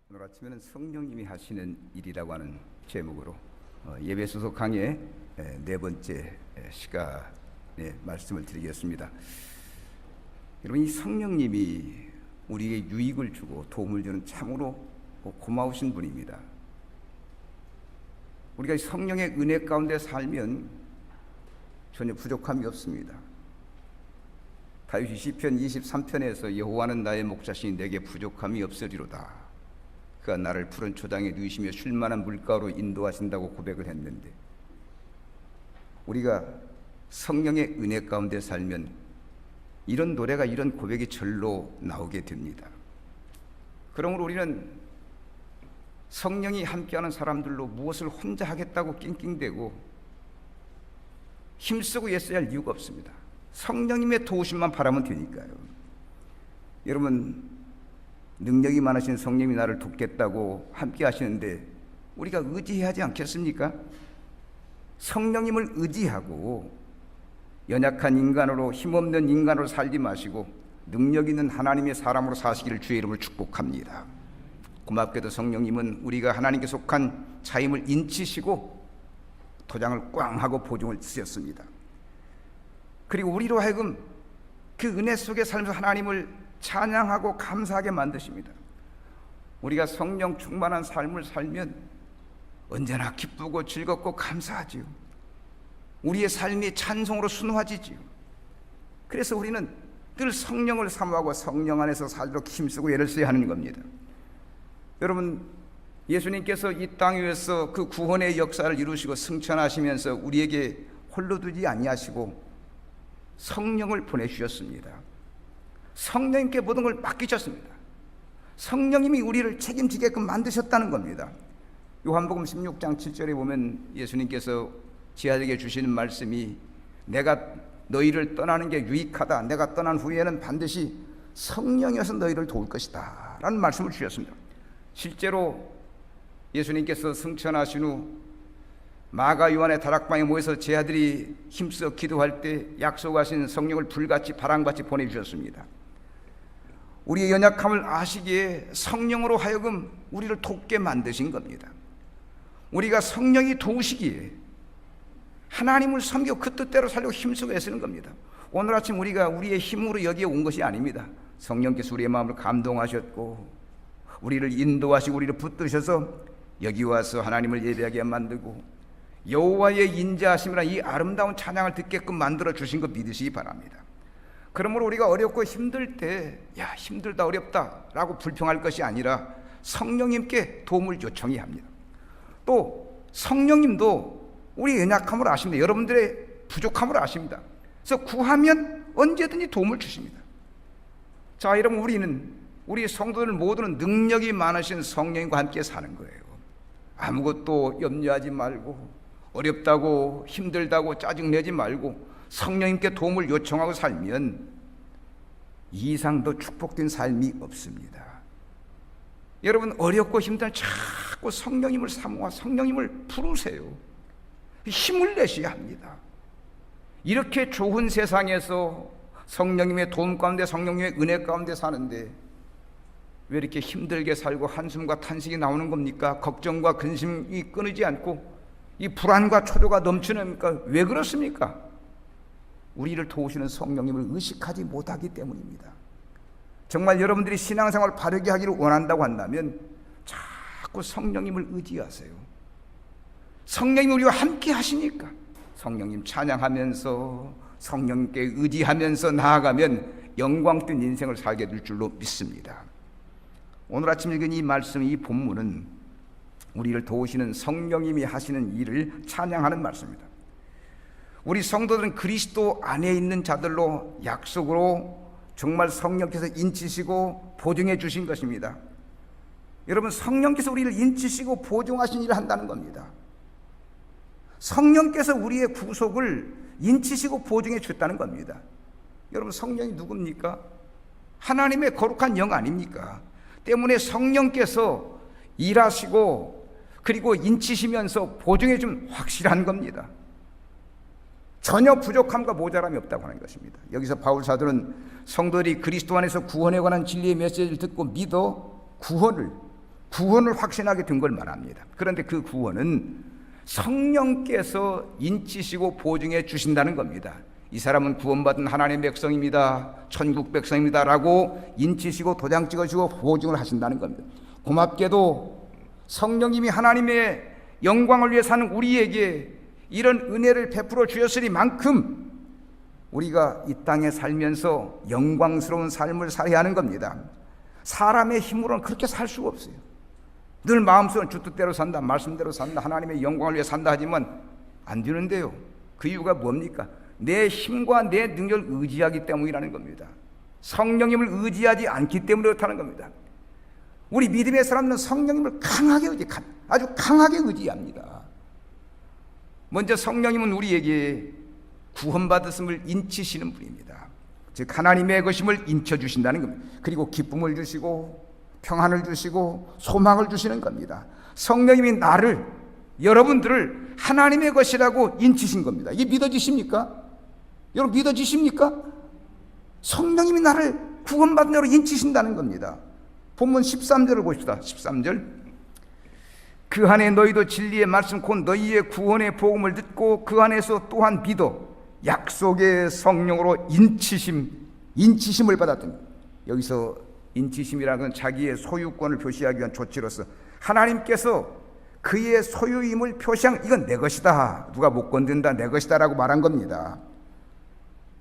오늘 아침에는 성령님이 하시는 일이라고 하는 제목으로 예배 소속 강의 네 번째 시간에 말씀을 드리겠습니다. 여러분, 이 성령님이 우리에게 유익을 주고 도움을 주는 참으로 고마우신 분입니다. 우리가 이 성령의 은혜 가운데 살면 전혀 부족함이 없습니다. 다윗이 시편 23편에서 여호와는 나의 목자시니 내게 부족함이 없으리로다. 그가 나를 푸른 초장에 누이시며 쉴만한 물가로 인도하신다고 고백을 했는데, 우리가 성령의 은혜 가운데 살면 이런 노래가, 이런 고백이 절로 나오게 됩니다. 그러므로 우리는 성령이 함께하는 사람들로 무엇을 혼자 하겠다고 낑낑대고 힘쓰고 애써야 할 이유가 없습니다. 성령님의 도우심만 바라면 되니까요. 여러분, 능력이 많으신 성령님이 나를 돕겠다고 함께 하시는데 우리가 의지해야 하지 않겠습니까? 성령님을 의지하고 연약한 인간으로, 힘없는 인간으로 살지 마시고 능력 있는 하나님의 사람으로 사시기를 주의 이름으로 축복합니다. 고맙게도 성령님은 우리가 하나님께 속한 자임을 인치시고 도장을 꽝 하고 보증을 쓰셨습니다. 그리고 우리로 하여금 그 은혜 속에 살면서 하나님을 찬양하고 감사하게 만드십니다. 우리가 성령 충만한 삶을 살면 언제나 기쁘고 즐겁고 감사하지요. 우리의 삶이 찬송으로 순화지지요. 그래서 우리는 늘 성령을 사모하고 성령 안에서 살도록 힘쓰고 애를 써야 하는 겁니다. 여러분, 예수님께서 이 땅 위에서 그 구원의 역사를 이루시고 승천하시면서 우리에게 홀로 두지 아니하시고 성령을 보내주셨습니다. 성령님께 모든 걸 맡기셨습니다. 성령님이 우리를 책임지게끔 만드셨다는 겁니다. 요한복음 16장 7절에 보면 예수님께서 제자에게 주시는 말씀이, 내가 너희를 떠나는 게 유익하다, 내가 떠난 후에는 반드시 성령이어서 너희를 도울 것이다 라는 말씀을 주셨습니다. 실제로 예수님께서 승천하신 후 마가 요한의 다락방에 모여서 제자들이 힘써 기도할 때 약속하신 성령을 불같이 바람같이 보내주셨습니다. 우리의 연약함을 아시기에 성령으로 하여금 우리를 돕게 만드신 겁니다. 우리가 성령이 도우시기에 하나님을 섬기고 그 뜻대로 살려고 힘쓰고 애쓰는 겁니다. 오늘 아침 우리가 우리의 힘으로 여기에 온 것이 아닙니다. 성령께서 우리의 마음을 감동하셨고 우리를 인도하시고 우리를 붙드셔서 여기 와서 하나님을 예배하게 만들고 여호와의 인자하심이라는 이 아름다운 찬양을 듣게끔 만들어 주신 것 믿으시기 바랍니다. 그러므로 우리가 어렵고 힘들 때 야, 힘들다, 어렵다 라고 불평할 것이 아니라 성령님께 도움을 요청해야 합니다. 또 성령님도 우리 연약함을 아십니다. 여러분들의 부족함을 아십니다. 그래서 구하면 언제든지 도움을 주십니다. 자, 여러분, 우리 성도들 모두는 능력이 많으신 성령님과 함께 사는 거예요. 아무것도 염려하지 말고 어렵다고 힘들다고 짜증내지 말고 성령님께 도움을 요청하고 살면 이 이상 더 축복된 삶이 없습니다. 여러분, 어렵고 힘든 자꾸 성령님을 사모하고 성령님을 부르세요. 힘을 내셔야 합니다. 이렇게 좋은 세상에서 성령님의 도움 가운데, 성령님의 은혜 가운데 사는데 왜 이렇게 힘들게 살고 한숨과 탄식이 나오는 겁니까? 걱정과 근심이 끊이지 않고 이 불안과 초조가 넘치니까 왜 그렇습니까? 우리를 도우시는 성령님을 의식하지 못하기 때문입니다. 정말 여러분들이 신앙생활을 바르게 하기를 원한다고 한다면 자꾸 성령님을 의지하세요. 성령님이 우리와 함께 하시니까 성령님 찬양하면서 성령님께 의지하면서 나아가면 영광된 인생을 살게 될 줄로 믿습니다. 오늘 아침 읽은 이 말씀, 이 본문은 우리를 도우시는 성령님이 하시는 일을 찬양하는 말씀입니다. 우리 성도들은 그리스도 안에 있는 자들로 약속으로 정말 성령께서 인치시고 보증해 주신 것입니다. 여러분, 성령께서 우리를 인치시고 보증하신 일을 한다는 겁니다. 성령께서 우리의 구속을 인치시고 보증해 줬다는 겁니다. 여러분, 성령이 누굽니까? 하나님의 거룩한 영 아닙니까? 때문에 성령께서 일하시고 그리고 인치시면서 보증해 준 확실한 겁니다. 전혀 부족함과 모자람이 없다고 하는 것입니다. 여기서 바울 사도는 성도들이 그리스도 안에서 구원에 관한 진리의 메시지를 듣고 믿어 구원을 구원을 확신하게 된 걸 말합니다. 그런데 그 구원은 성령께서 인치시고 보증해 주신다는 겁니다. 이 사람은 구원받은 하나님의 백성입니다, 천국 백성입니다 라고 인치시고 도장 찍어주고 보증을 하신다는 겁니다. 고맙게도 성령님이 하나님의 영광을 위해 사는 우리에게 이런 은혜를 베풀어 주셨으니만큼 우리가 이 땅에 살면서 영광스러운 삶을 살아야 하는 겁니다. 사람의 힘으로는 그렇게 살 수가 없어요. 늘 마음속은 주 뜻대로 산다, 말씀대로 산다, 하나님의 영광을 위해 산다 하지만 안 되는데요. 그 이유가 뭡니까? 내 힘과 내 능력을 의지하기 때문이라는 겁니다. 성령님을 의지하지 않기 때문에 그렇다는 겁니다. 우리 믿음의 사람들은 성령님을 아주 강하게 의지합니다. 먼저 성령님은 우리에게 구원받았음을 인치시는 분입니다. 즉 하나님의 것임을 인쳐주신다는 겁니다. 그리고 기쁨을 주시고 평안을 주시고 소망을 주시는 겁니다. 성령님이 나를, 여러분들을 하나님의 것이라고 인치신 겁니다. 이게 믿어지십니까? 여러분 믿어지십니까? 성령님이 나를 구원받은 자로 인치신다는 겁니다. 본문 13절을 보십시다. 13절. 그 안에 너희도 진리의 말씀 곧 너희의 구원의 복음을 듣고 그 안에서 또한 믿어 약속의 성령으로 인치심을 받았더니, 여기서 인치심이라는 건 자기의 소유권을 표시하기 위한 조치로서 하나님께서 그의 소유임을 표시한, 이건 내 것이다, 누가 못 건든다, 내 것이다 라고 말한 겁니다.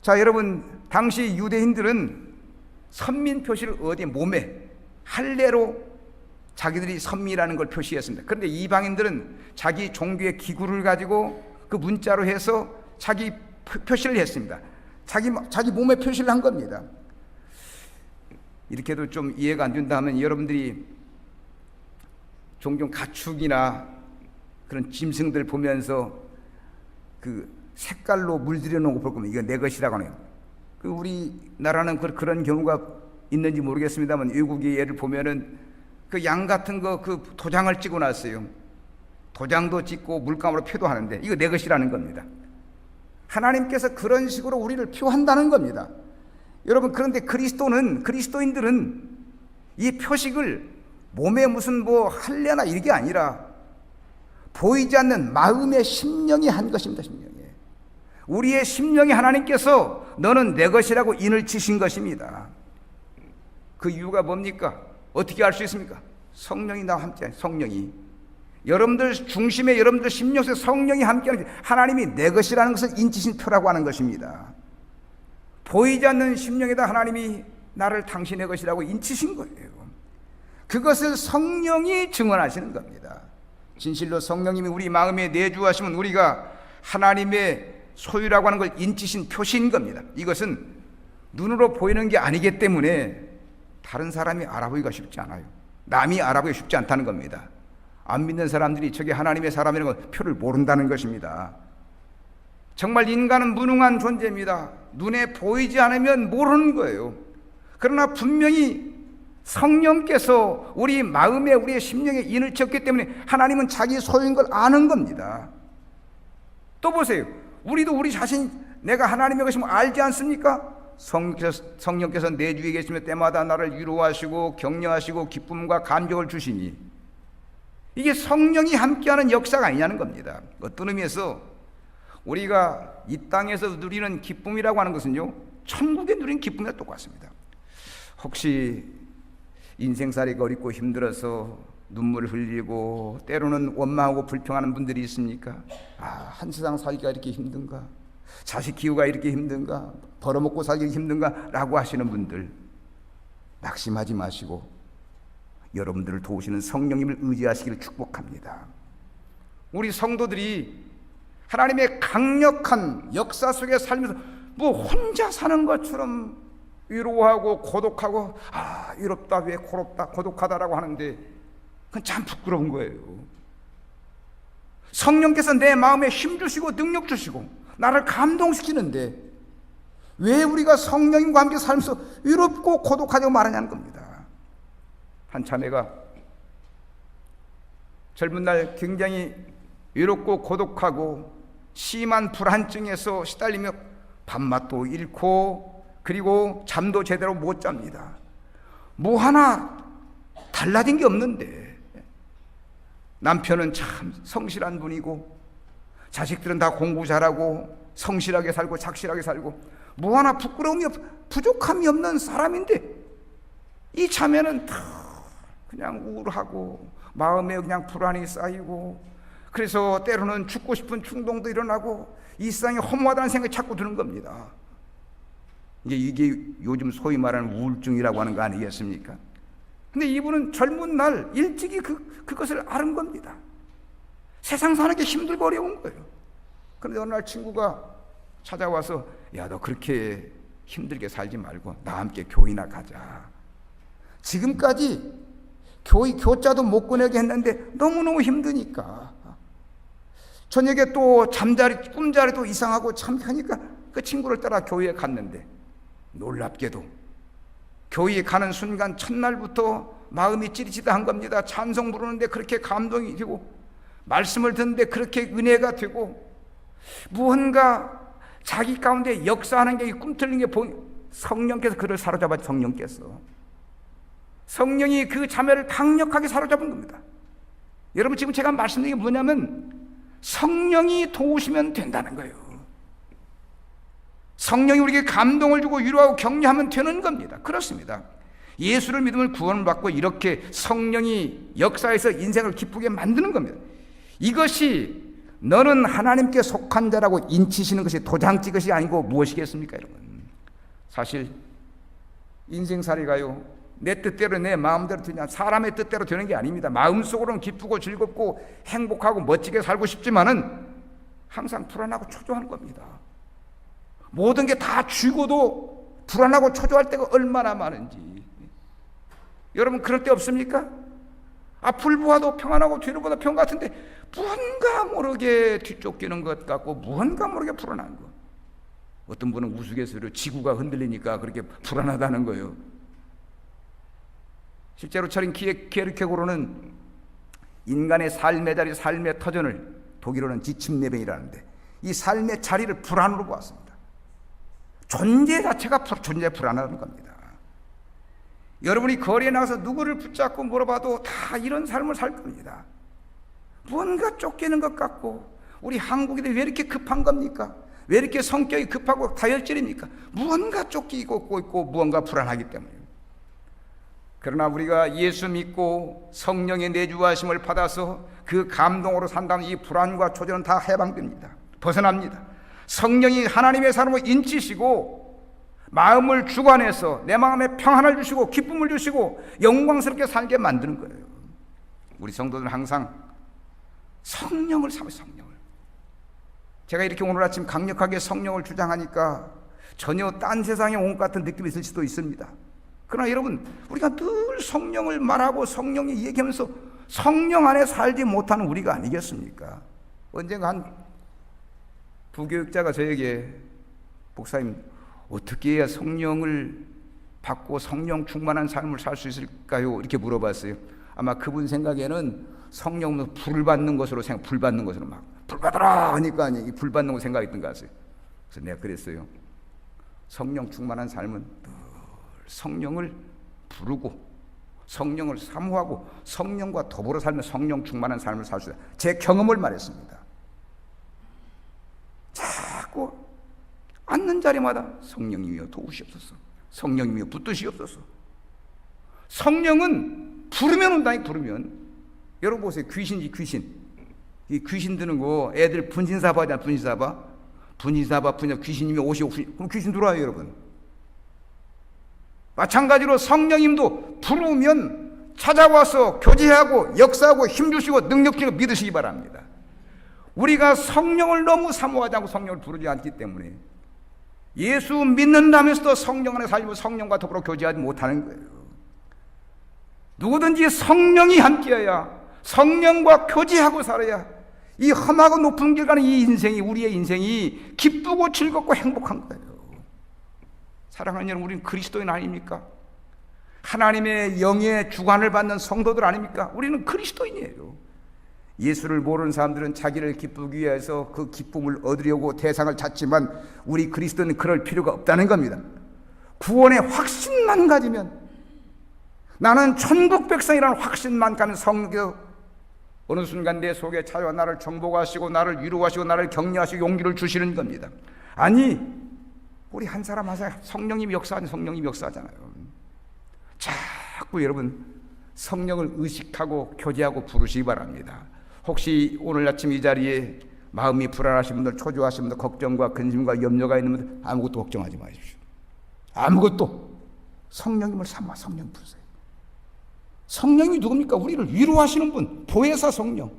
자, 여러분, 당시 유대인들은 선민 표시를 어디 몸에 할례로 자기들이 선미라는 걸 표시했습니다. 그런데 이방인들은 자기 종교의 기구를 가지고 그 문자로 해서 자기 표시를 했습니다. 자기 몸에 표시를 한 겁니다. 이렇게도 좀 이해가 안 된다 하면 여러분들이 종종 가축이나 그런 짐승들 보면서 그 색깔로 물들여 놓은 거 볼 거면 이거 내 것이라고 하네요. 그 우리나라는 그런 경우가 있는지 모르겠습니다만 외국의 예를 보면은 그 양 같은 거 그 도장을 찍어 놨어요. 도장도 찍고 물감으로 표도 하는데 이거 내 것이라는 겁니다. 하나님께서 그런 식으로 우리를 표한다는 겁니다. 여러분, 그런데 그리스도인들은 이 표식을 몸에 무슨 뭐 할례나 이게 아니라 보이지 않는 마음의 심령이 한 것입니다. 우리의 심령이 하나님께서 너는 내 것이라고 인을 치신 것입니다. 그 이유가 뭡니까? 어떻게 알 수 있습니까? 성령이 나와 함께, 성령이 여러분들 중심에, 여러분들 심령 속에 성령이 함께하는, 하나님이 내 것이라는 것을 인치신 표라고 하는 것입니다. 보이지 않는 심령에다 하나님이 나를 당신의 것이라고 인치신 거예요. 그것을 성령이 증언하시는 겁니다. 진실로 성령님이 우리 마음에 내주하시면 우리가 하나님의 소유라고 하는 걸 인치신 표시인 겁니다. 이것은 눈으로 보이는 게 아니기 때문에 다른 사람이 알아보기가 쉽지 않아요. 남이 알아보기 쉽지 않다는 겁니다. 안 믿는 사람들이 저게 하나님의 사람이라는 걸 표를 모른다는 것입니다. 정말 인간은 무능한 존재입니다. 눈에 보이지 않으면 모르는 거예요. 그러나 분명히 성령께서 우리 마음에, 우리의 심령에 인을 쳤기 때문에 하나님은 자기 소유인 걸 아는 겁니다. 또 보세요. 우리도 우리 자신, 내가 하나님의 것임을 알지 않습니까? 성령께서 내 주위에 계시며 때마다 나를 위로하시고 격려하시고 기쁨과 감격을 주시니, 이게 성령이 함께하는 역사가 아니냐는 겁니다. 어떤 의미에서 우리가 이 땅에서 누리는 기쁨이라고 하는 것은요, 천국에 누리는 기쁨이랑 똑같습니다. 혹시 인생살이가 어렵고 힘들어서 눈물을 흘리고 때로는 원망하고 불평하는 분들이 있습니까? 한 세상 살기가 이렇게 힘든가? 자식 키우기가 이렇게 힘든가? 벌어먹고 살기 힘든가? 라고 하시는 분들, 낙심하지 마시고 여러분들을 도우시는 성령님을 의지하시기를 축복합니다. 우리 성도들이 하나님의 강력한 역사 속에 살면서 뭐 혼자 사는 것처럼 위로하고 고독하고, 외롭다, 왜 고롭다, 고독하다라고 하는데 그건 참 부끄러운 거예요. 성령께서 내 마음에 힘 주시고 능력 주시고 나를 감동시키는데 왜 우리가 성령님과 함께 살면서 외롭고 고독하다고 말하냐는 겁니다. 한 자매가 젊은 날 굉장히 외롭고 고독하고 심한 불안증에서 시달리며 밥맛도 잃고 그리고 잠도 제대로 못 잡니다. 뭐 하나 달라진 게 없는데 남편은 참 성실한 분이고 자식들은 다 공부 잘하고 성실하게 살고 착실하게 살고 뭐 하나 부족함이 없는 사람인데 이 자매는 다 그냥 우울하고 마음에 그냥 불안이 쌓이고 그래서 때로는 죽고 싶은 충동도 일어나고 이 세상이 허무하다는 생각이 자꾸 드는 겁니다. 이게 요즘 소위 말하는 우울증이라고 하는 거 아니겠습니까? 근데 이분은 젊은 날 일찍이 그것을 아는 겁니다. 세상 사는 게 힘들고 어려운 거예요. 그런데 어느 날 친구가 찾아와서 야, 너 그렇게 힘들게 살지 말고 나와 함께 교회나 가자. 지금까지 교자도 못 꺼내게 했는데 너무너무 힘드니까 저녁에 또 꿈자리도 이상하고 참 하니까 그 친구를 따라 교회에 갔는데 놀랍게도 교회에 가는 순간 첫날부터 마음이 찌릿찌릿한 겁니다. 찬송 부르는데 그렇게 감동이 되고 말씀을 듣는데 그렇게 은혜가 되고 무언가 자기 가운데 역사하는 게 꿈틀린 게 성령께서 그를 사로잡아 성령이 그 자매를 강력하게 사로잡은 겁니다. 여러분 지금 제가 말씀드린 게 뭐냐면 성령이 도우시면 된다는 거예요. 성령이 우리에게 감동을 주고 위로하고 격려하면 되는 겁니다. 그렇습니다. 예수를 믿으면 구원을 받고 이렇게 성령이 역사에서 인생을 기쁘게 만드는 겁니다. 이것이 너는 하나님께 속한 자라고 인치시는 것이 도장 찍것이 아니고 무엇이겠습니까, 여러분? 사실 인생살이가요 내 뜻대로 내 마음대로 되냐 사람의 뜻대로 되는 게 아닙니다. 마음속으로는 기쁘고 즐겁고 행복하고 멋지게 살고 싶지만은 항상 불안하고 초조한 겁니다. 모든 게 다 쥐고도 불안하고 초조할 때가 얼마나 많은지. 여러분 그럴 때 없습니까? 앞을 보아도 평안하고 뒤를 보아도 평안 같은데 무언가 모르게 뒤쫓기는 것 같고 무언가 모르게 불안한 것. 어떤 분은 우스갯소리로 지구가 흔들리니까 그렇게 불안하다는 거예요. 실제로 철인 키에르케고르는 인간의 삶의 자리, 삶의 터전을 독일어는 지침내변이라는데 이 삶의 자리를 불안으로 보았습니다. 존재 자체가 존재 불안하다는 겁니다. 여러분이 거리에 나가서 누구를 붙잡고 물어봐도 다 이런 삶을 살 겁니다. 뭔가 쫓기는 것 같고 우리 한국인들이 왜 이렇게 급한 겁니까? 왜 이렇게 성격이 급하고 다혈질입니까? 무언가 쫓기고 있고 무언가 불안하기 때문에. 그러나 우리가 예수 믿고 성령의 내주하심을 받아서 그 감동으로 산다면 이 불안과 초조는 다 해방됩니다. 벗어납니다. 성령이 하나님의 사람을 인치시고 마음을 주관해서 내 마음에 평안을 주시고 기쁨을 주시고 영광스럽게 살게 만드는 거예요. 우리 성도들은 항상 성령을 삼아요. 성령을. 제가 이렇게 오늘 아침 강력하게 성령을 주장하니까 전혀 딴 세상에 온 것 같은 느낌이 있을 수도 있습니다. 그러나 여러분 우리가 늘 성령을 말하고 성령이 얘기하면서 성령 안에 살지 못하는 우리가 아니겠습니까? 언젠가 한 부교육자가 저에게 목사님 어떻게 해야 성령을 받고 성령 충만한 삶을 살 수 있을까요? 이렇게 물어봤어요. 아마 그분 생각에는 성령은 불 받는 것으로 불 받는 것으로 막 불 받아라 하니까 이 불 받는 거 생각이 든것 같아요. 그래서 내가 그랬어요. 성령 충만한 삶은 성령을 부르고 성령을 사모하고 성령과 더불어 살면 성령 충만한 삶을 살 수 있다. 제 경험을 말했습니다. 자꾸 앉는 자리마다 성령님이여 도우시옵소서, 성령님이여 붙드시옵소서. 성령은 부르면 온다니. 부르면 여러분 보세요. 귀신이 이 귀신 드는 거 애들 분신사바 하잖아. 분신사바 귀신님이 오시고 그럼 귀신 들어와요. 여러분 마찬가지로 성령님도 부르면 찾아와서 교제하고 역사하고 힘주시고 능력주시고 믿으시기 바랍니다. 우리가 성령을 너무 사모하지 않고 성령을 부르지 않기 때문에 예수 믿는다면서도 성령 안에 살고 성령과 더불어 교제하지 못하는 거예요. 누구든지 성령이 함께해야 성령과 교제하고 살아야 이 험하고 높은 길 가는 이 인생이 우리의 인생이 기쁘고 즐겁고 행복한 거예요. 사랑하는 여러분, 우리는 그리스도인 아닙니까? 하나님의 영의 주관을 받는 성도들 아닙니까? 우리는 그리스도인이에요. 예수를 모르는 사람들은 자기를 기쁘기 위해서 그 기쁨을 얻으려고 대상을 찾지만 우리 그리스도는 그럴 필요가 없다는 겁니다. 구원의 확신만 가지면, 나는 천국 백성이라는 확신만 가면 성경 어느 순간 내 속에 찾아와 나를 정복하시고 나를 위로하시고 나를 격려하시고 용기를 주시는 겁니다. 아니, 우리 한 사람 한 사람 성령님이 역사하는 성령님이 역사하잖아요. 자꾸 여러분 성령을 의식하고 교제하고 부르시기 바랍니다. 혹시 오늘 아침 이 자리에 마음이 불안하신 분들, 초조하신 분들, 걱정과 근심과 염려가 있는 분들 아무것도 걱정하지 마십시오. 아무것도. 성령님을 삼아 성령 부르세요. 성령이 누굽니까? 우리를 위로하시는 분, 보혜사 성령.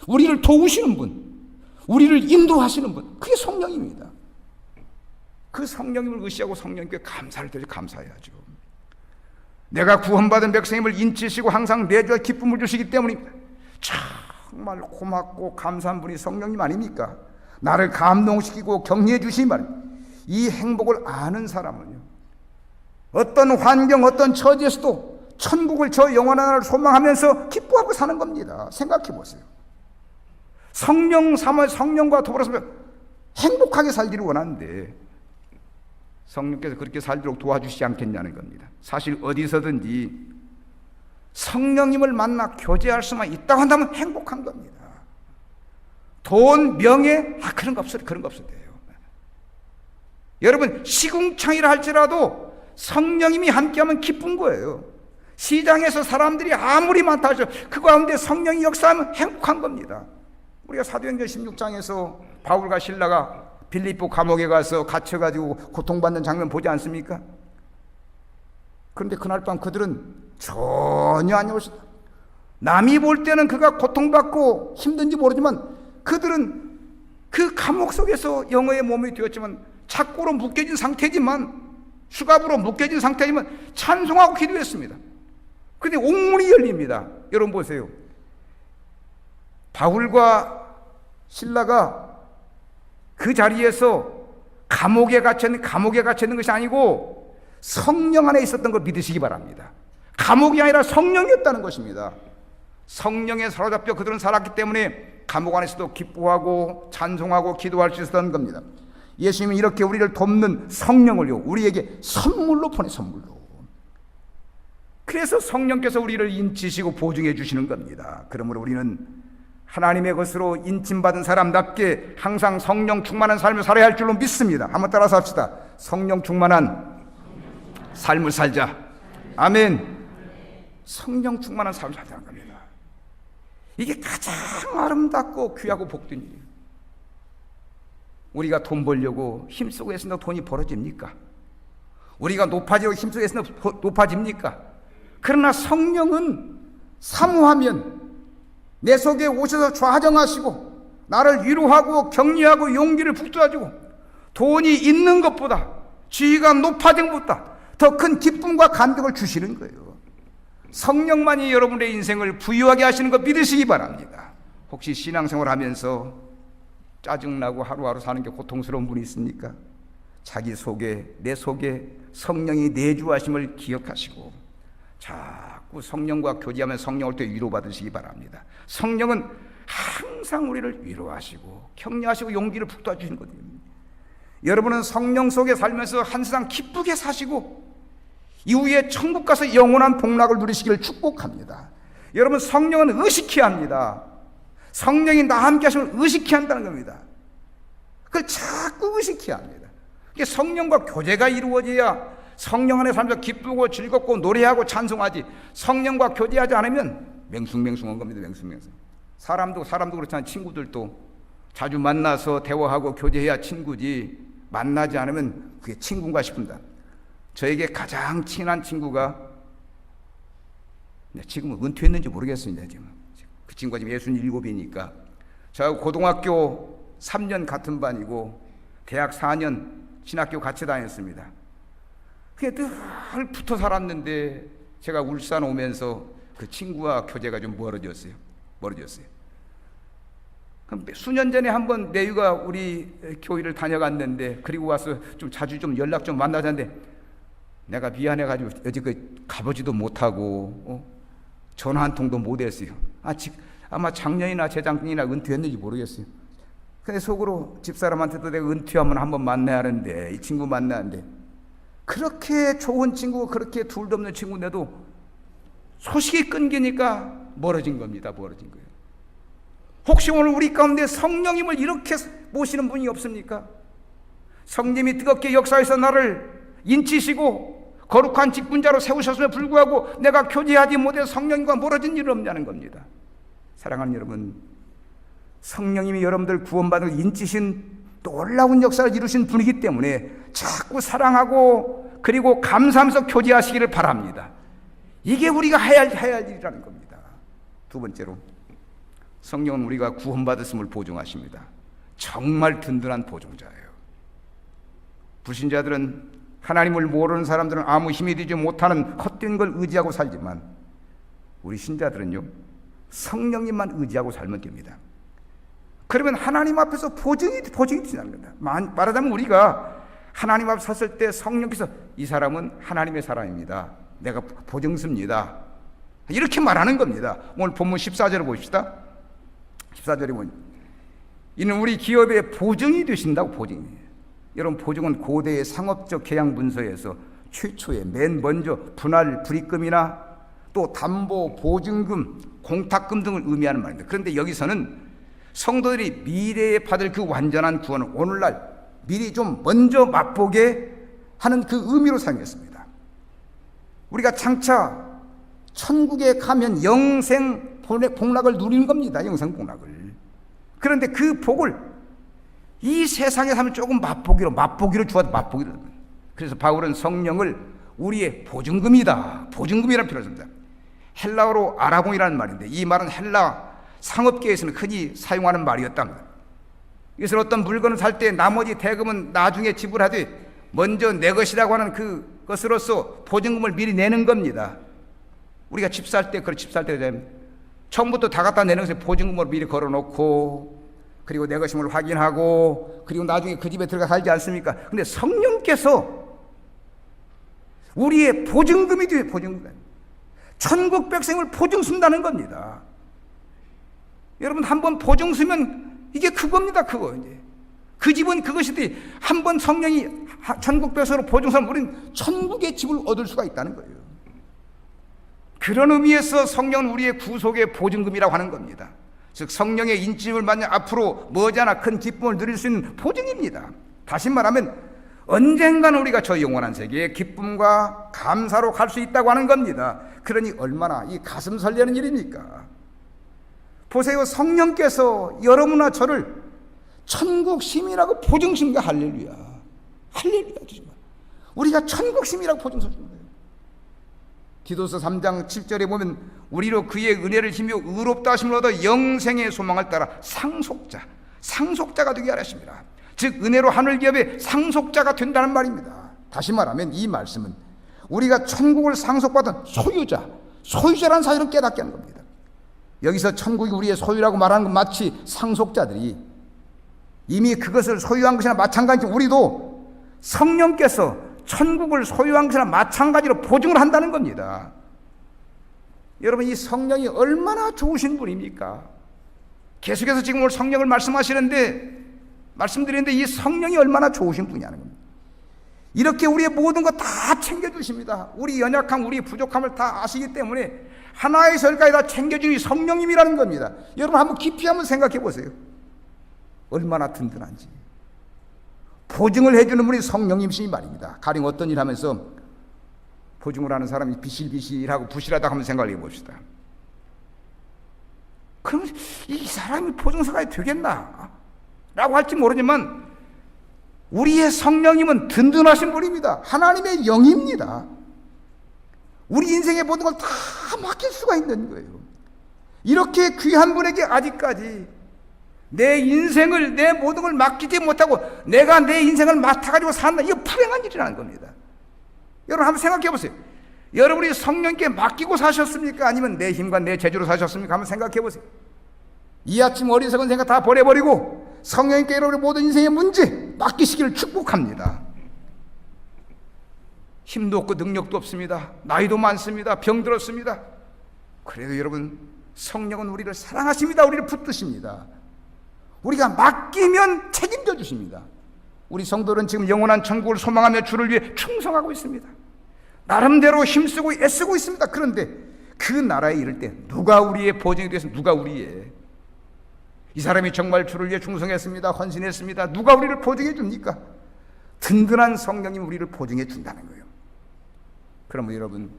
우리를 도우시는 분, 우리를 인도하시는 분, 그게 성령입니다. 그 성령님을 의시하고 성령님께 감사를 드려 감사해야죠. 내가 구원받은 백성임을 인치시고 항상 내주와 기쁨을 주시기 때문입니다. 정말 고맙고 감사한 분이 성령님 아닙니까? 나를 감동시키고 격려해 주시기 말입니다. 이 행복을 아는 사람은요, 어떤 환경, 어떤 처지에서도 천국을, 저 영원한 나라를 소망하면서 기뻐하고 사는 겁니다. 생각해 보세요. 성령과 더불어서 행복하게 살기를 원하는데 성령께서 그렇게 살도록 도와주시지 않겠냐는 겁니다. 사실 어디서든지 성령님을 만나 교제할 수만 있다고 한다면 행복한 겁니다. 돈, 명예, 그런 거 없어도 돼요. 여러분, 시궁창이라 할지라도 성령님이 함께하면 기쁜 거예요. 시장에서 사람들이 아무리 많다 하죠, 그 가운데 성령이 역사하면 행복한 겁니다. 우리가 사도행전 16장에서 바울과 실라가 빌립보 감옥에 가서 갇혀가지고 고통받는 장면 보지 않습니까? 그런데 그날 밤 그들은 전혀 아니었습니다. 남이 볼 때는 그가 고통받고 힘든지 모르지만 그들은 그 감옥 속에서 영어의 몸이 되었지만 착고로 묶여진 상태지만, 수갑으로 묶여진 상태지만 찬송하고 기도했습니다. 그런데 옥문이 열립니다. 여러분 보세요. 바울과 실라가 그 자리에서 감옥에 갇혀있는 것이 아니고 성령 안에 있었던 걸 믿으시기 바랍니다. 감옥이 아니라 성령이었다는 것입니다. 성령에 사로잡혀 그들은 살았기 때문에 감옥 안에서도 기뻐하고 찬송하고 기도할 수 있었던 겁니다. 예수님이 이렇게 우리를 돕는 성령을요, 우리에게 선물로 보내, 선물로. 그래서 성령께서 우리를 인치시고 보증해 주시는 겁니다. 그러므로 우리는 하나님의 것으로 인침받은 사람답게 항상 성령 충만한 삶을 살아야 할 줄로 믿습니다. 한번 따라서 합시다. 성령 충만한 삶을 살자. 아멘. 성령 충만한 삶을 살자는 겁니다. 이게 가장 아름답고 귀하고 복된 일이에요. 우리가 돈 벌려고 힘쓰고 애쓴다고 돈이 벌어집니까? 우리가 높아지고 힘쓰고 애쓴다고 높아집니까? 그러나 성령은 사모하면 내 속에 오셔서 좌정하시고 나를 위로하고 격려하고 용기를 북돋아주고 돈이 있는 것보다, 지위가 높아진 것보다 더 큰 기쁨과 감격을 주시는 거예요. 성령만이 여러분의 인생을 부유하게 하시는 것 믿으시기 바랍니다. 혹시 신앙생활 하면서 짜증나고 하루하루 사는 게 고통스러운 분이 있습니까? 자기 속에, 내 속에 성령이 내주하심을 기억하시고 자꾸 성령과 교제하면 성령을 또 위로받으시기 바랍니다. 성령은 항상 우리를 위로하시고 격려하시고 용기를 북돋아주시는 거거든요. 여러분은 성령 속에 살면서 한 세상 기쁘게 사시고 이후에 천국 가서 영원한 복락을 누리시기를 축복합니다. 여러분, 성령은 의식해야 합니다. 성령이 나와 함께 하시면 의식해야 한다는 겁니다. 그걸 자꾸 의식해야 합니다. 이게 성령과 교제가 이루어져야 성령 안에 살면서 기쁘고 즐겁고 노래하고 찬송하지, 성령과 교제하지 않으면 맹숭맹숭한 겁니다. 맹숭맹숭. 사람도 그렇잖아요. 친구들도 자주 만나서 대화하고 교제해야 친구지, 만나지 않으면 그게 친구인가 싶습니다. 저에게 가장 친한 친구가, 지금은 은퇴했는지 모르겠습니다. 지금 그 친구가 지금 67이니까 저하고 고등학교 3년 같은 반이고 대학 4년 신학교 같이 다녔습니다. 그게 늘 붙어 살았는데 제가 울산 오면서 그 친구와 교제가 좀 멀어졌어요. 수년 전에 한번 내유가 우리 교회를 다녀갔는데, 그리고 와서 좀 자주 좀 연락 좀 만나자는데 내가 미안해가지고 여지껏 가보지도 못하고 전화 한 통도 못했어요. 아마 작년이나 재작년이나 은퇴했는지 모르겠어요. 근데 속으로 집사람한테도 내가 은퇴하면 한번 만나야 하는데, 이 친구 만나는데, 그렇게 좋은 친구고 그렇게 둘도 없는 친구인데도 소식이 끊기니까 멀어진 겁니다. 멀어진 거예요. 혹시 오늘 우리 가운데 성령님을 이렇게 모시는 분이 없습니까? 성령님이 뜨겁게 역사에서 나를 인치시고 거룩한 직분자로 세우셨음에 불구하고 내가 교제하지 못해 성령님과 멀어진 일은 없냐는 겁니다. 사랑하는 여러분, 성령님이 여러분들 구원받을 인치신 놀라운 역사를 이루신 분이기 때문에 자꾸 사랑하고 그리고 감사하면서 교제하시기를 바랍니다. 이게 우리가 해야 할 일이라는 겁니다. 두 번째로, 성령은 우리가 구원받았음을 보증하십니다. 정말 든든한 보증자예요. 불신자들은, 하나님을 모르는 사람들은 아무 힘이 되지 못하는 헛된 걸 의지하고 살지만 우리 신자들은요, 성령님만 의지하고 살면 됩니다. 그러면 하나님 앞에서 보증이 되는 겁니다. 말하자면 우리가 하나님 앞에 섰을 때 성령께서 이 사람은 하나님의 사람입니다. 내가 보증습니다. 이렇게 말하는 겁니다. 오늘 본문 14절을 보십시다. 14절에 보니 이는 우리 기업의 보증이 되신다고. 보증이에요. 여러분, 보증은 고대의 상업적 계약 문서에서 최초에 맨 먼저 분할 불입금이나 또 담보, 보증금, 공탁금 등을 의미하는 말입니다. 그런데 여기서는 성도들이 미래에 받을 그 완전한 구원을 오늘날 미리 좀 먼저 맛보게 하는 그 의미로 사용했습니다. 우리가 장차 천국에 가면 영생 복락을 누리는 겁니다. 영생 복락을. 그런데 그 복을 이 세상에 사면 조금 맛보기로 주어도 맛보기로. 그래서 바울은 성령을 우리의 보증금이다. 보증금이라는 표현을 씁니다. 헬라어로 아라곤이라는 말인데 이 말은 헬라 상업계에서는 흔히 사용하는 말이었답니다. 이것은 어떤 물건을 살 때 나머지 대금은 나중에 지불하되 먼저 내 것이라고 하는 그것으로서 보증금을 미리 내는 겁니다. 우리가 집 살 때, 처음부터 다 갖다 내는 것에 보증금을 미리 걸어놓고 그리고 내 것임을 확인하고 그리고 나중에 그 집에 들어가 살지 않습니까? 근데 성령께서 우리의 보증금이 돼요. 보증금. 천국 백성을 보증 쓴다는 겁니다. 여러분, 한번 보증 쓰면 이게 그겁니다. 그거 이제 그 집은 그것이지. 한번 성령이 천국 백성으로 보증 쓰면 우리는 천국의 집을 얻을 수가 있다는 거예요. 그런 의미에서 성령은 우리의 구속의 보증금이라고 하는 겁니다. 즉 성령의 인침을 받는 앞으로 머지않아 큰 기쁨을 누릴 수 있는 보증입니다. 다시 말하면 언젠가는 우리가 저 영원한 세계의 기쁨과 감사로 갈 수 있다고 하는 겁니다. 그러니 얼마나 이 가슴 설레는 일입니까? 보세요. 성령께서 여러분과 저를 천국 시민이라고 보증 줍니다. 할렐루야. 할렐루야. 우리가 천국 시민이라고 보증 줍니다. 디도서 3장 7절에 보면 우리로 그의 은혜를 힘입어 의롭다 하심을 얻어 영생의 소망을 따라 상속자가 되게 하십니다. 즉 은혜로 하늘 기업의 상속자가 된다는 말입니다. 다시 말하면 이 말씀은 우리가 천국을 상속받은 소유자라는 사실을 깨닫게 하는 겁니다. 여기서 천국이 우리의 소유라고 말하는 건 마치 상속자들이 이미 그것을 소유한 것이나 마찬가지로 우리도 성령께서 천국을 소유한 것이나 마찬가지로 보증을 한다는 겁니다. 여러분, 이 성령이 얼마나 좋으신 분입니까? 계속해서 지금 오늘 성령을 말씀드리는데 이 성령이 얼마나 좋으신 분이냐는 겁니다. 이렇게 우리의 모든 거 다 챙겨주십니다. 우리 연약함, 우리 부족함을 다 아시기 때문에 하나의 설까지 다 챙겨주는 성령님이라는 겁니다. 여러분 한번 깊이 한번 생각해 보세요. 얼마나 든든한지. 보증을 해주는 분이 성령님이시니 말입니다. 가령 어떤 일 하면서 보증을 하는 사람이 비실비실하고 부실하다고 한번 생각해 봅시다. 그럼 이 사람이 보증서가 되겠나? 라고 할지 모르지만 우리의 성령님은 든든하신 분입니다. 하나님의 영입니다. 우리 인생의 모든 걸 다 맡길 수가 있는 거예요. 이렇게 귀한 분에게 아직까지 내 인생을, 내 모든 걸 맡기지 못하고 내가 내 인생을 맡아가지고 산다. 이거 불행한 일이라는 겁니다. 여러분 한번 생각해 보세요. 여러분이 성령께 맡기고 사셨습니까? 아니면 내 힘과 내 재주로 사셨습니까? 한번 생각해 보세요. 이 아침 어리석은 생각 다 버려버리고 성령님께 여러분의 모든 인생의 문제 맡기시기를 축복합니다. 힘도 없고 능력도 없습니다. 나이도 많습니다. 병들었습니다. 그래도 여러분 성령은 우리를 사랑하십니다. 우리를 붙드십니다. 우리가 맡기면 책임져 주십니다. 우리 성도들은 지금 영원한 천국을 소망하며 주를 위해 충성하고 있습니다. 나름대로 힘쓰고 애쓰고 있습니다. 그런데 그 나라에 이를 때 누가 우리의 보증이 돼서 누가 우리의, 이 사람이 정말 주를 위해 충성했습니다, 헌신했습니다, 누가 우리를 보증해 줍니까? 든든한 성령님이 우리를 보증해 준다는 거예요. 그러면 여러분,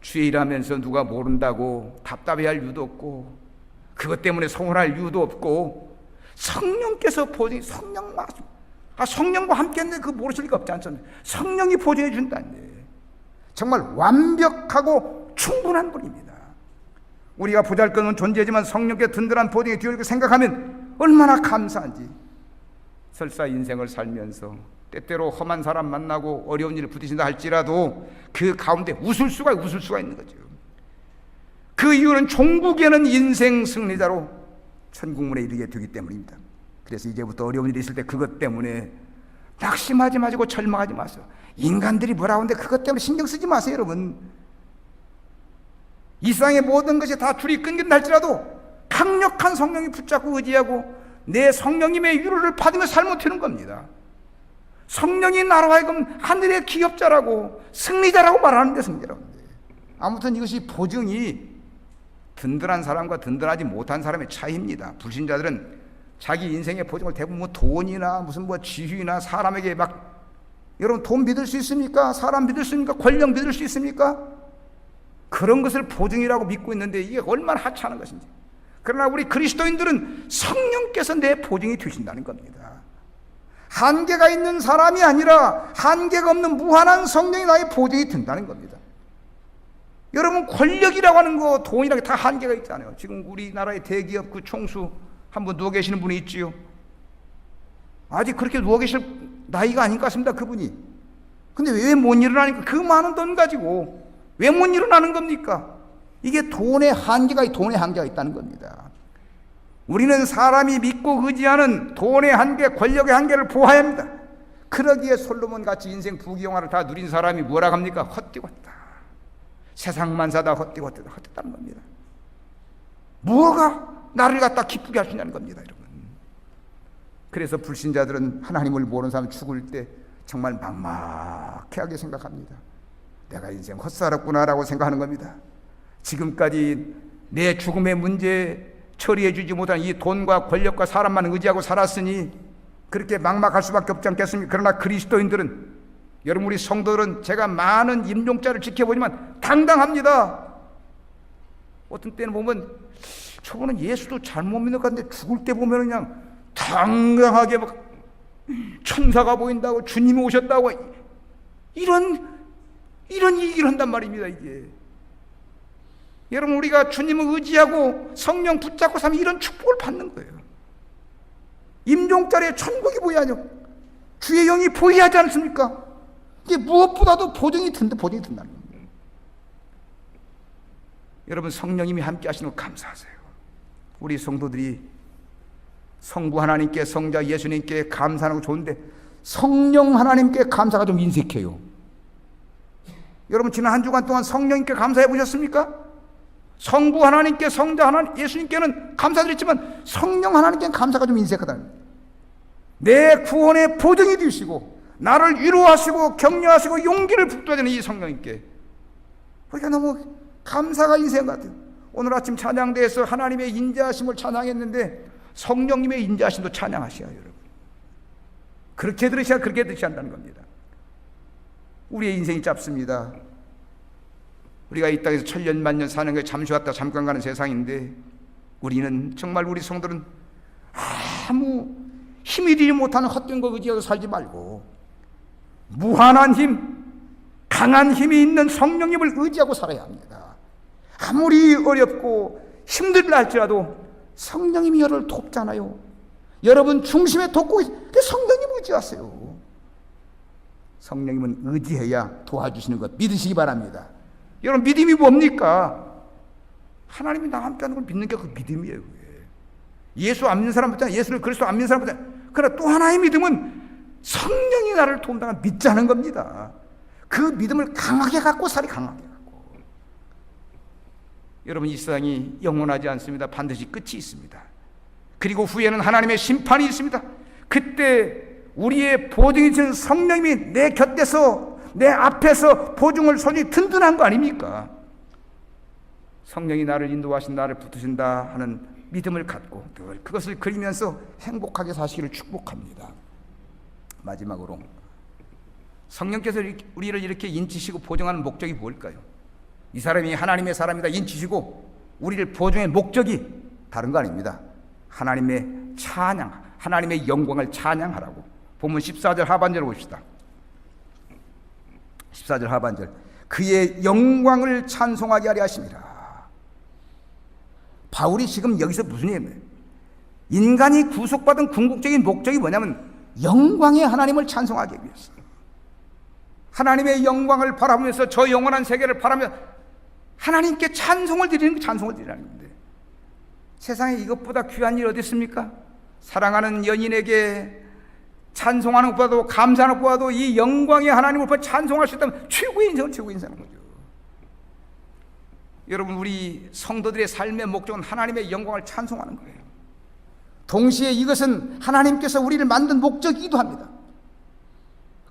주의 일하면서 누가 모른다고 답답해할 이유도 없고, 그것 때문에 서운할 이유도 없고, 성령께서 보증해, 성령과 함께 했는데 그 모르실 리가 없지 않습니까? 성령이 보증해 준다니, 정말 완벽하고 충분한 분입니다. 우리가 보잘것없는 존재지만 성령께 든든한 보증이 되어 있고 생각하면 얼마나 감사한지. 설사 인생을 살면서 때때로 험한 사람 만나고 어려운 일을 부딪힌다 할지라도 그 가운데 웃을 수가 있는 거죠. 그 이유는 종국에는 인생 승리자로 천국문에 이르게 되기 때문입니다. 그래서 이제부터 어려운 일이 있을 때 그것 때문에 낙심하지 마시고 절망하지 마세요. 인간들이 뭐라고 하는데 그것 때문에 신경 쓰지 마세요, 여러분. 이 세상의 모든 것이 다 줄이 끊긴다 할지라도 강력한 성령이 붙잡고 의지하고 내 성령님의 위로를 받으며 삶을 튀는 겁니다. 성령이 나로 하여금 하늘의 기업자라고 승리자라고 말하는데, 승리자라고. 아무튼 이것이 보증이 든든한 사람과 든든하지 못한 사람의 차이입니다. 불신자들은 자기 인생의 보증을 대부분 돈이나 무슨 지위나 사람에게 여러분, 돈 믿을 수 있습니까? 사람 믿을 수 있습니까? 권력 믿을 수 있습니까? 그런 것을 보증이라고 믿고 있는데 이게 얼마나 하찮은 것인지. 그러나 우리 그리스도인들은 성령께서 내 보증이 되신다는 겁니다. 한계가 있는 사람이 아니라 한계가 없는 무한한 성령이 나의 보증이 된다는 겁니다. 여러분, 권력이라고 하는 거, 돈이라고 다 한계가 있잖아요. 지금 우리나라의 대기업 그 총수 한 분 누워 계시는 분이 있지요. 아직 그렇게 누워 계실 나이가 아닌 것 같습니다, 그분이. 근데 왜 못 일어나니까? 그 많은 돈 가지고 왜 못 일어나는 겁니까? 이게 돈의 한계가 있다는 겁니다. 우리는 사람이 믿고 의지하는 돈의 한계, 권력의 한계를 보아야 합니다. 그러기에 솔로몬 같이 인생 부귀영화를 다 누린 사람이 뭐라 합니까? 헛되었다. 세상만 사다 헛되었다는 겁니다. 뭐가 나를 갖다 기쁘게 하시냐는 겁니다, 여러분. 그래서 불신자들은 하나님을 모르는 사람이 죽을 때 정말 막막하게 생각합니다. 내가 인생 헛살았구나라고 생각하는 겁니다. 지금까지 내 죽음의 문제 처리해 주지 못한 이 돈과 권력과 사람만 의지하고 살았으니 그렇게 막막할 수밖에 없지 않겠습니까? 그러나 그리스도인들은, 여러분, 우리 성도들은 제가 많은 임종자를 지켜보지만 당당합니다. 어떤 때는 보면 저분은 예수도 잘못 믿는 것 같은데 죽을 때 보면 그냥 당당하게 천사가 보인다고, 주님이 오셨다고, 이런 얘기를 한단 말입니다. 이게, 여러분, 우리가 주님을 의지하고 성령 붙잡고 살면 이런 축복을 받는 거예요. 임종자리에 천국이 보여야죠. 주의 영이 보여야 하지 않습니까? 이게 무엇보다도 보증이 된다는 겁니다. 여러분, 성령님이 함께 하시는 거 감사하세요. 우리 성도들이 성부 하나님께, 성자 예수님께 감사하는 거 좋은데 성령 하나님께 감사가 좀 인색해요. 여러분, 지난 한 주간 동안 성령님께 감사해 보셨습니까? 성부 하나님께, 성자 하나님, 예수님께는 감사드렸지만 성령 하나님께는 감사가 좀 인색하다. 내 구원의 보증이 되시고 나를 위로하시고 격려하시고 용기를 북돋아주는 이 성령님께 우리가 너무 감사가 인생 같아요. 오늘 아침 찬양대에서 하나님의 인자하심을 찬양했는데 성령님의 인자하심도 찬양하셔야 해요, 여러분. 그렇게 들으셔야 그렇게 드셔야 한다는 겁니다. 우리의 인생이 짧습니다. 우리가 이 땅에서 천년 만년 사는 게 잠시 왔다 잠깐 가는 세상인데, 우리는 정말, 우리 성도는 아무 힘이 되지 못하는 헛된 거 의지하고 살지 말고 무한한 힘, 강한 힘이 있는 성령님을 의지하고 살아야 합니다. 아무리 어렵고 힘들다 할지라도 성령님이 여러분을 돕잖아요. 여러분 중심에 돕고 성령님 의지하세요. 성령님은 의지해야 도와주시는 것 믿으시기 바랍니다. 여러분, 믿음이 뭡니까? 하나님이 나와 함께하는 걸 믿는 게 그 믿음이에요. 예수 안 믿는 사람보다, 예수를 그리스도 안 믿는 사람보다, 그러나 또 하나의 믿음은 성령이 나를 도움당한 믿자는 겁니다. 그 믿음을 강하게 갖고 살이 강하게 갖고. 여러분, 이 세상이 영원하지 않습니다. 반드시 끝이 있습니다. 그리고 후에는 하나님의 심판이 있습니다. 그때 우리의 보증이 되는 성령님이 내 곁에서, 내 앞에서 보증을 서니 든든한 거 아닙니까? 성령이 나를 인도하신, 나를 붙드신다 하는 믿음을 갖고 늘 그것을 그리면서 행복하게 사시기를 축복합니다. 마지막으로 성령께서 우리를 이렇게 인치시고 보정하는 목적이 뭘까요? 이 사람이 하나님의 사람이다 인치시고 우리를 보정의 목적이 다른 거 아닙니다. 하나님의 찬양, 하나님의 영광을 찬양하라고. 본문 14절 하반절 봅시다. 14절 하반절. 그의 영광을 찬송하게 하려 하심이라. 바울이 지금 여기서 무슨 얘기예요? 인간이 구속받은 궁극적인 목적이 뭐냐면 영광의 하나님을 찬송하기 위해서, 하나님의 영광을 바라보면서 저 영원한 세계를 바라며 하나님께 찬송을 드리는 게 찬송을 드리라는 건데, 세상에 이것보다 귀한 일이 어디 있습니까? 사랑하는 연인에게 찬송하는 것보다도, 감사하는 것보다도 이 영광의 하나님을 찬송할 수 있다면 최고의 인생은 최고의 인생인 거죠. 여러분, 우리 성도들의 삶의 목적은 하나님의 영광을 찬송하는 거예요. 동시에 이것은 하나님께서 우리를 만든 목적이기도 합니다.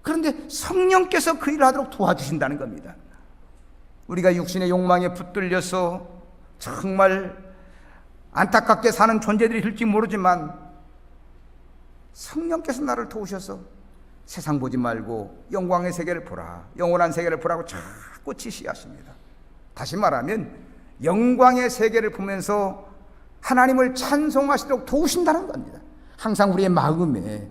그런데 성령께서 그 일을 하도록 도와주신다는 겁니다. 우리가 육신의 욕망에 붙들려서 정말 안타깝게 사는 존재들이 될지 모르지만 성령께서 나를 도우셔서 세상 보지 말고 영광의 세계를 보라, 영원한 세계를 보라고 자꾸 지시하십니다. 다시 말하면 영광의 세계를 보면서 하나님을 찬송하시도록 도우신다는 겁니다. 항상 우리의 마음에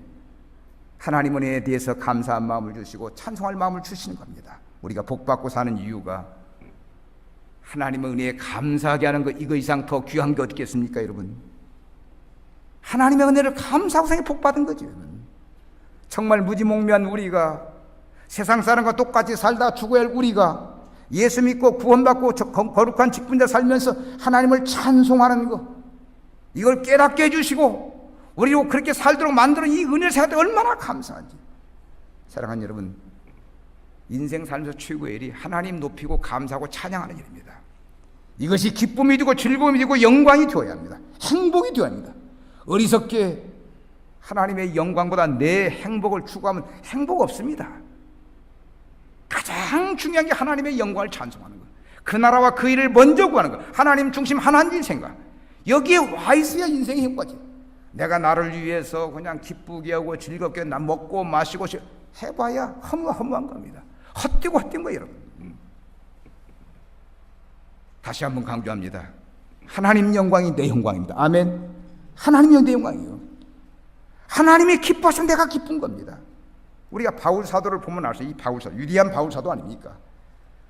하나님 은혜에 대해서 감사한 마음을 주시고 찬송할 마음을 주시는 겁니다. 우리가 복받고 사는 이유가 하나님의 은혜에 감사하게 하는 것, 이거 이상 더 귀한 게 어디 있겠습니까, 여러분? 하나님의 은혜를 감사하고 생에 복받은 거죠. 여러분. 정말 무지몽매한 우리가, 세상 사람과 똑같이 살다 죽어야 할 우리가 예수 믿고 구원받고 거룩한 직분자 살면서 하나님을 찬송하는 것, 이걸 깨닫게 해주시고 우리로 그렇게 살도록 만드는 이 은혜를 생각할 때 얼마나 감사한지. 사랑하는 여러분, 인생 살면서 최고의 일이 하나님 높이고 감사하고 찬양하는 일입니다. 이것이 기쁨이 되고 즐거움이 되고 영광이 되어야 합니다. 행복이 되어야 합니다. 어리석게 하나님의 영광보다 내 행복을 추구하면 행복 없습니다. 가장 중요한 게 하나님의 영광을 찬송하는 것, 그 나라와 그 일을 먼저 구하는 것, 하나님 중심 하나님 생각, 여기에 와 있어야 인생이 행복하지. 내가 나를 위해서 그냥 기쁘게 하고 즐겁게 나 먹고 마시고 해봐야 허무한 겁니다. 헛되고 헛된 거예요, 여러분. 다시 한번 강조합니다. 하나님 영광이 내 영광입니다. 아멘. 하나님 영광이 내 영광이에요. 하나님이 기뻐하시면 내가 기쁜 겁니다. 우리가 바울 사도를 보면 아시죠? 이 바울 사도, 위대한 바울 사도 아닙니까?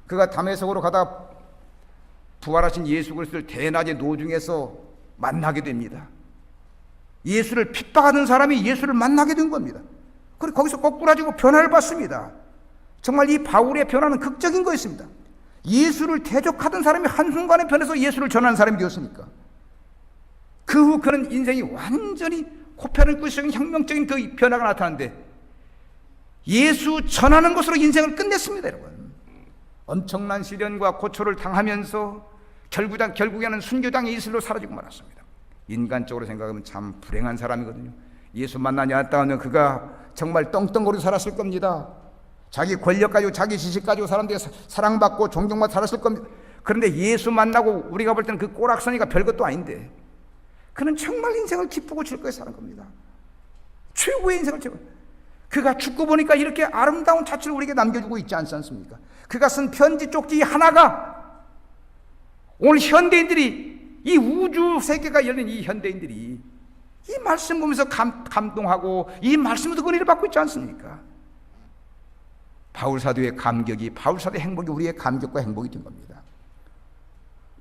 그가 다메섹으로 가다 부활하신 예수 그리스도를 대낮에 노중에서 만나게 됩니다. 예수를 핍박하는 사람이 예수를 만나게 된 겁니다. 그리고 거기서 거꾸라지고 변화를 받습니다. 정말 이 바울의 변화는 극적인 거였습니다. 예수를 대적하던 사람이 한순간에 변해서 예수를 전하는 사람이 되었으니까. 그 후 그는 인생이 완전히 코페르니쿠스적인 혁명적인 그 변화가 나타나는데 예수 전하는 것으로 인생을 끝냈습니다, 여러분. 엄청난 시련과 고초를 당하면서 결국에는 순교당의 이슬로 사라지고 말았습니다. 인간적으로 생각하면 참 불행한 사람이거든요. 예수 만나지 않았다면 그가 정말 떵떵거리고 살았을 겁니다. 자기 권력 가지고 자기 지식 가지고 사람들이 사랑받고 존경받고 살았을 겁니다. 그런데 예수 만나고 우리가 볼 때는 그 꼬락서니가 별것도 아닌데 그는 정말 인생을 기쁘고 즐겁게 사는 겁니다. 최고의 인생을 즐겁게. 그가 죽고 보니까 이렇게 아름다운 자취를 우리에게 남겨주고 있지 않습니까? 그가 쓴 편지 쪽지 하나가 오늘 현대인들이, 이 우주 세계가 열린 이 현대인들이 이 말씀 보면서 감동하고 이 말씀으로 은혜를 받고 있지 않습니까? 바울 사도의 감격이, 바울 사도의 행복이 우리의 감격과 행복이 된 겁니다.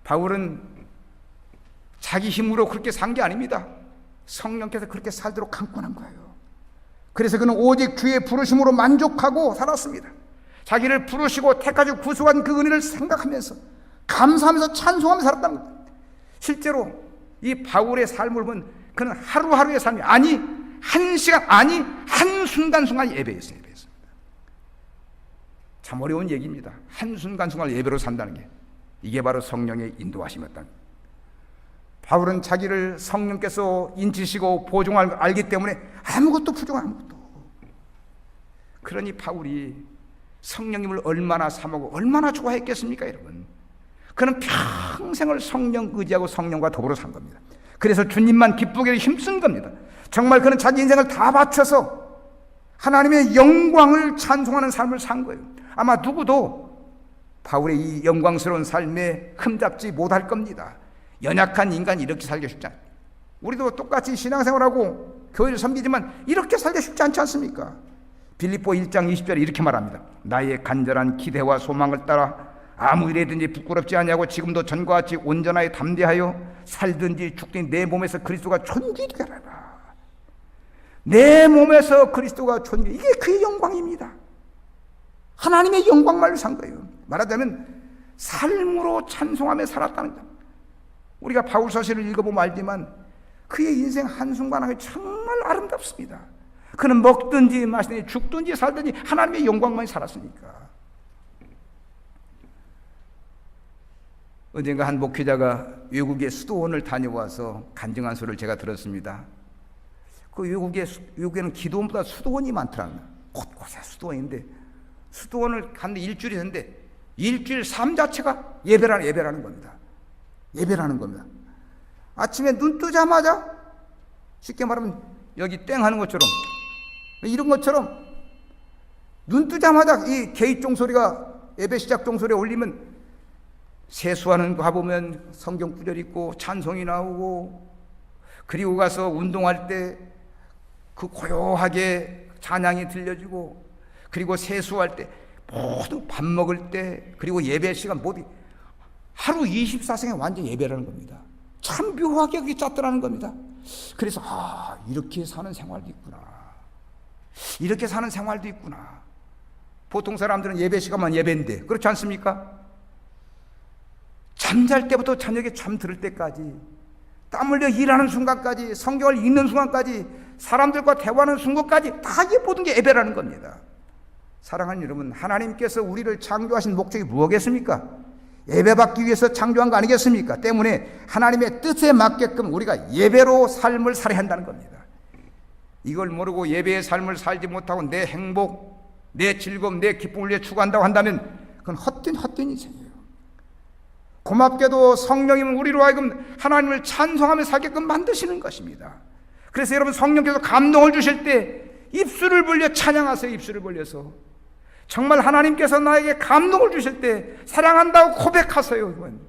바울은 자기 힘으로 그렇게 산 게 아닙니다. 성령께서 그렇게 살도록 강권한 거예요. 그래서 그는 오직 주의 부르심으로 만족하고 살았습니다. 자기를 부르시고 택하시고 구속한 그 은혜를 생각하면서 감사하면서 찬송하면서 살았다는 겁니다. 실제로 이 바울의 삶을 보면 그는 하루하루의 삶이, 아니 한 시간, 아니 한순간순간 예배였어요. 참 어려운 얘기입니다. 한순간순간 예배로 산다는 게, 이게 바로 성령의 인도하심이었다. 바울은 자기를 성령께서 인치시고 보존할 걸 알기 때문에 아무것도 부족한 아무것도. 그러니 바울이 성령님을 얼마나 사모하고 얼마나 좋아했겠습니까, 여러분? 그는 평생을 성령 의지하고 성령과 더불어 산 겁니다. 그래서 주님만 기쁘게 힘쓴 겁니다. 정말 그는 자기 인생을 다 바쳐서 하나님의 영광을 찬송하는 삶을 산 거예요. 아마 누구도 바울의 이 영광스러운 삶에 흠잡지 못할 겁니다. 연약한 인간이 이렇게 살기 쉽지 않아요. 우리도 똑같이 신앙생활하고 교회를 섬기지만 이렇게 살기 쉽지 않지 않습니까? 빌립보 1장 20절에 이렇게 말합니다. 나의 간절한 기대와 소망을 따라 아무 일에든지 부끄럽지 아니하고 지금도 전과 같이 온전하게 담대하여 살든지 죽든지 내 몸에서 그리스도가 존귀되게 하라. 내 몸에서 그리스도가 존귀, 이게 그의 영광입니다. 하나님의 영광만을 산 거예요. 말하자면 삶으로 찬송하며 살았다는 것. 우리가 바울 서신을 읽어보면 알지만 그의 인생 한순간하게 정말 아름답습니다. 그는 먹든지 마시든지 죽든지 살든지 하나님의 영광만이 살았으니까. 언젠가 한 목회자가 외국의 수도원을 다녀와서 간증한 소리를 제가 들었습니다. 그 외국에는 기도원보다 수도원이 많더라고요. 곳곳에 수도원인데 수도원을 갔는데 일주일이 됐는데 일주일 삶 자체가 예배라는 겁니다. 예배라는 겁니다. 아침에 눈 뜨자마자 쉽게 말하면 여기 땡 하는 것처럼 이런 것처럼 눈 뜨자마자 이 개입 종소리가 예배 시작 종소리가 울리면 세수하는 거 가보면 성경 구절 있고 찬송이 나오고, 그리고 가서 운동할 때 그 고요하게 찬양이 들려주고, 그리고 세수할 때 모두 밥 먹을 때, 그리고 예배 시간 모두 하루 24시간 완전 예배라는 겁니다. 참 묘하게 그게 짰더라는 겁니다. 그래서 이렇게 사는 생활도 있구나. 이렇게 사는 생활도 있구나. 보통 사람들은 예배 시간만 예배인데 그렇지 않습니까? 잠잘 때부터 저녁에 잠들을 때까지, 땀 흘려 일하는 순간까지, 성경을 읽는 순간까지, 사람들과 대화하는 순간까지 다 이 모든 게 예배라는 겁니다. 사랑하는 여러분, 하나님께서 우리를 창조하신 목적이 무엇이겠습니까? 예배받기 위해서 창조한 거 아니겠습니까? 때문에 하나님의 뜻에 맞게끔 우리가 예배로 삶을 살아야 한다는 겁니다. 이걸 모르고 예배의 삶을 살지 못하고 내 행복, 내 즐거움, 내 기쁨을 위해 추구한다고 한다면 그건 헛된 인생이에요. 고맙게도 성령님은 우리로 하여금 하나님을 찬송하며 살게끔 만드시는 것입니다. 그래서 여러분, 성령께서 감동을 주실 때 입술을 벌려 찬양하세요. 입술을 벌려서 정말 하나님께서 나에게 감동을 주실 때 사랑한다고 고백하세요. 이건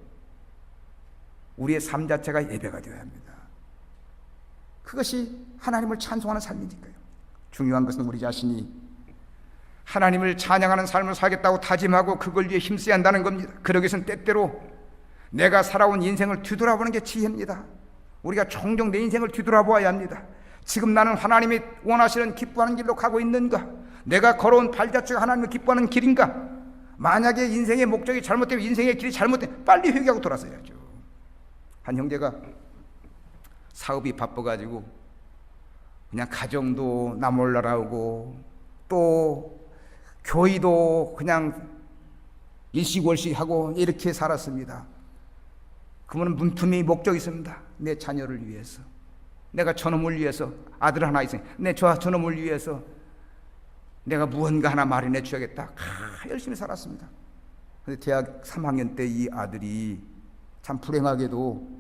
우리의 삶 자체가 예배가 되어야 합니다. 그것이 하나님을 찬송하는 삶이니까요. 중요한 것은 우리 자신이 하나님을 찬양하는 삶을 살겠다고 다짐하고 그걸 위해 힘써야 한다는 겁니다. 그러기 위해서는 때때로 내가 살아온 인생을 뒤돌아보는 게 지혜입니다. 우리가 종종 내 인생을 뒤돌아보아야 합니다. 지금 나는 하나님이 원하시는 기뻐하는 길로 가고 있는가? 내가 걸어온 발자취가 하나님을 기뻐하는 길인가? 만약에 인생의 목적이 잘못되면, 인생의 길이 잘못되면 빨리 회개하고 돌아서야죠. 한 형제가 사업이 바빠가지고 그냥 가정도 나 몰라라 하고 또 교회도 그냥 일시월시하고 이렇게 살았습니다. 그분은 분명히 목적이 있습니다. 내 자녀를 위해서, 내가 저놈을 위해서, 아들 하나 있으니 저놈을 위해서 내가 무언가 하나 마련해 줘야겠다. 열심히 살았습니다. 그런데 대학 3학년 때 이 아들이 참 불행하게도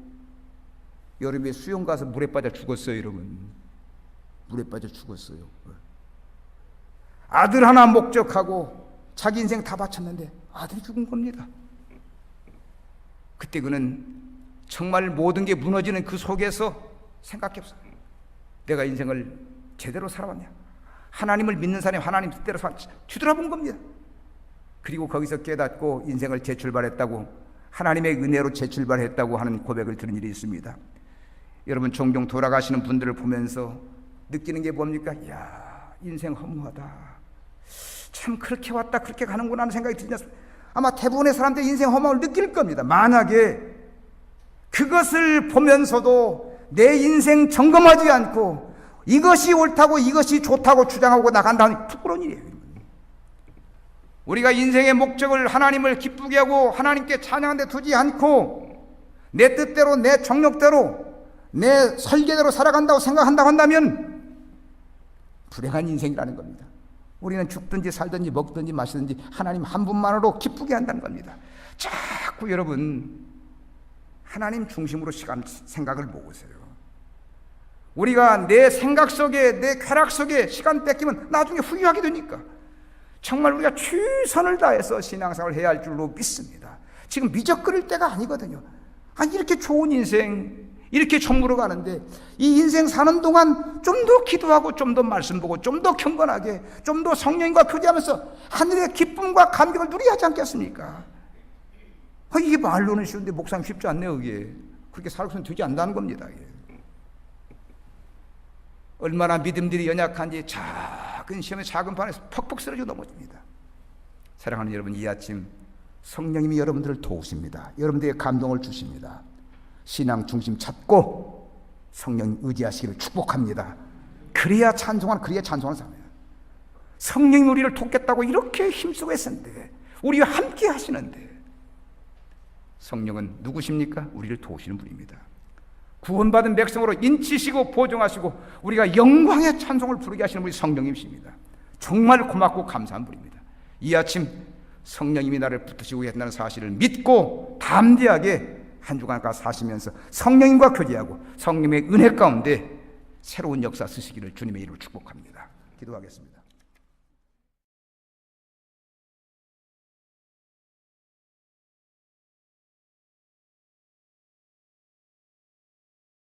여름에 수영 가서 물에 빠져 죽었어요. 여러분, 물에 빠져 죽었어요. 아들 하나 목적하고 자기 인생 다 바쳤는데 아들이 죽은 겁니다. 그때 그는 정말 모든 게 무너지는 그 속에서 생각해봤어요. 내가 인생을 제대로 살아왔냐? 하나님을 믿는 사람이 하나님 뜻대로 뒤돌아본 겁니다. 그리고 거기서 깨닫고 인생을 재출발했다고, 하나님의 은혜로 재출발했다고 하는 고백을 들은 일이 있습니다. 여러분, 종종 돌아가시는 분들을 보면서 느끼는 게 뭡니까? 이야, 인생 허무하다. 참 그렇게 왔다 그렇게 가는구나 하는 생각이 들지 않습니까? 아마 대부분의 사람들이 인생 허무함을 느낄 겁니다. 만약에 그것을 보면서도 내 인생 점검하지 않고 이것이 옳다고 이것이 좋다고 주장하고 나간다는 부끄러운 일이에요. 우리가 인생의 목적을 하나님을 기쁘게 하고 하나님께 찬양하는 데 두지 않고 내 뜻대로, 내 정욕대로, 내 설계대로 살아간다고 생각한다고 한다면 불행한 인생이라는 겁니다. 우리는 죽든지 살든지 먹든지 마시든지 하나님 한 분만으로 기쁘게 한다는 겁니다. 자꾸 여러분 하나님 중심으로 생각을 모으세요. 우리가 내 생각 속에, 내 쾌락 속에 시간 뺏기면 나중에 후회하게 되니까 정말 우리가 최선을 다해서 신앙생활을 해야 할 줄로 믿습니다. 지금 미적거릴 때가 아니거든요. 이렇게 좋은 인생, 이렇게 저물어 가는데 이 인생 사는 동안 좀 더 기도하고 좀 더 말씀 보고 좀 더 경건하게 좀 더 성령님과 교제하면서 하늘의 기쁨과 감격을 누려야 하지 않겠습니까? 이게 말로는 쉬운데 목사님 쉽지 않네요. 이게 그렇게 살고서는 되지 않는다는 겁니다. 이게. 얼마나 믿음들이 연약한지 작은 시험의 작은 반에서 퍽퍽 쓰러져 넘어집니다. 사랑하는 여러분, 이 아침 성령님이 여러분들을 도우십니다. 여러분들에게 감동을 주십니다. 신앙 중심 찾고 성령 의지하시기를 축복합니다. 그래야 찬송하는 삶이에요. 성령이 우리를 돕겠다고 이렇게 힘쓰고 했었는데, 우리와 함께 하시는데, 성령은 누구십니까? 우리를 도우시는 분입니다. 구원받은 백성으로 인치시고 보존하시고 우리가 영광의 찬송을 부르게 하시는 분이 성령님이십니다. 정말 고맙고 감사한 분입니다. 이 아침 성령님이 나를 붙드시고 계신다는 사실을 믿고 담대하게 한 주간가 사시면서 성령님과 교제하고 성령님의 은혜 가운데 새로운 역사 쓰시기를 주님의 이름으로 축복합니다. 기도하겠습니다.